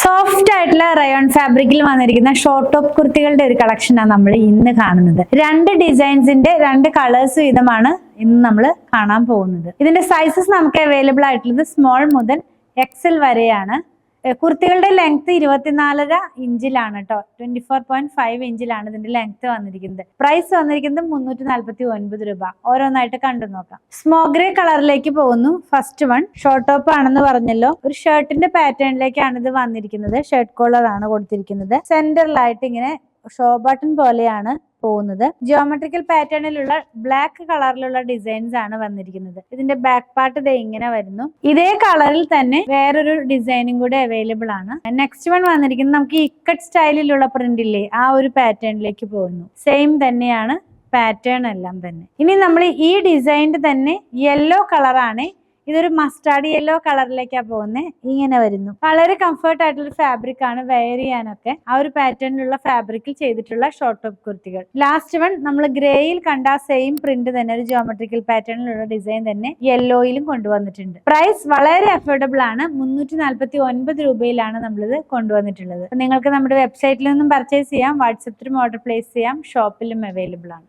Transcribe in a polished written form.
Soft ആയിട്ടുള്ള rayon ഫാബ്രിക്കിൽ വന്നിരിക്കുന്ന ഷോർട്ട് ടോപ്പ് കുർത്തികളുടെ ഒരു കളക്ഷനാണ് നമ്മൾ ഇന്ന് കാണുന്നത്. രണ്ട് ഡിസൈൻസിന്റെ രണ്ട് കളേഴ്സ് വീതമാണ് ഇന്ന് നമ്മൾ കാണാൻ പോകുന്നത്. ഇതിന്റെ സൈസസ് നമുക്ക് അവൈലബിൾ ആയിട്ടുള്ളത് സ്മോൾ മുതൽ എക്സൽ വരെയാണ്. കുർത്തികളുടെ ലെങ്ത് 24.5 ഇഞ്ചിലാണ് കേട്ടോ. 24.5 ഇഞ്ചിലാണ് ഇതിന്റെ ലെങ്ത് വന്നിരിക്കുന്നത്. പ്രൈസ് വന്നിരിക്കുന്നത് 349 രൂപ. ഓരോന്നായിട്ട് കണ്ടു നോക്കാം. സ്മോഗ്രേ കളറിലേക്ക് പോകുന്നു. ഫസ്റ്റ് വൺ ഷോർട്ട് ടോപ്പ് ആണെന്ന് പറഞ്ഞല്ലോ. ഒരു ഷർട്ടിന്റെ പാറ്റേണിലേക്കാണ് ഇത് വന്നിരിക്കുന്നത്. ഷർട്ട് കോളർ ആണ് കൊടുത്തിരിക്കുന്നത്. സെന്ററിലായിട്ട് ഇങ്ങനെ ഷോ ബട്ടൺ പോലെയാണ് പോകുന്നത്. ജിയോമെട്രിക്കൽ പാറ്റേണിലുള്ള ബ്ലാക്ക് കളറിലുള്ള ഡിസൈൻസ് ആണ് വന്നിരിക്കുന്നത്. ഇതിന്റെ ബാക്ക് പാർട്ട് ദേ ഇങ്ങനെ വരുന്നു. ഇതേ കളറിൽ തന്നെ വേറൊരു ഡിസൈനും കൂടെ അവൈലബിൾ ആണ്. നെക്സ്റ്റ് വൺ വന്നിരിക്കുന്നത് നമുക്ക് ഇക്കട്ട് സ്റ്റൈലിലുള്ള പ്രിന്റ് ഇല്ലേ, ആ ഒരു പാറ്റേണിലേക്ക് പോകുന്നു. സെയിം തന്നെയാണ് പാറ്റേൺ എല്ലാം തന്നെ. ഇനി നമ്മൾ ഈ ഡിസൈനിന്റെ തന്നെ യെല്ലോ കളറാണ്. ഇതൊരു മസ്റ്റാർഡ് യെല്ലോ കളറിലേക്കാണ് പോകുന്നത്. ഇങ്ങനെ വരുന്നു. വളരെ കംഫർട്ട് ആയിട്ടുള്ള ഫാബ്രിക് ആണ് വെയർ ചെയ്യാനൊക്കെ. ആ ഒരു പാറ്റേണിലുള്ള ഫാബ്രിക്കിൽ ചെയ്തിട്ടുള്ള ഷോർട്ട് ടോപ്പ് കുർത്തികൾ. ലാസ്റ്റ് വൺ നമ്മൾ ഗ്രേയിൽ കണ്ട സെയിം പ്രിന്റ് തന്നെ ഒരു ജിയോമെട്രിക്കൽ പാറ്റേണിലുള്ള ഡിസൈൻ തന്നെ യെല്ലോയിലും കൊണ്ടുവന്നിട്ടുണ്ട്. പ്രൈസ് വളരെ അഫോർഡബിൾ ആണ്. 349 രൂപയിലാണ് നമ്മളിത് കൊണ്ടുവന്നിട്ടുള്ളത്. നിങ്ങൾക്ക് നമ്മുടെ വെബ്സൈറ്റിൽ നിന്നും പർച്ചേസ് ചെയ്യാം, വാട്സപ്പിലും ഓർഡർ പ്ലേസ് ചെയ്യാം, ഷോപ്പിലും അവൈലബിൾ ആണ്.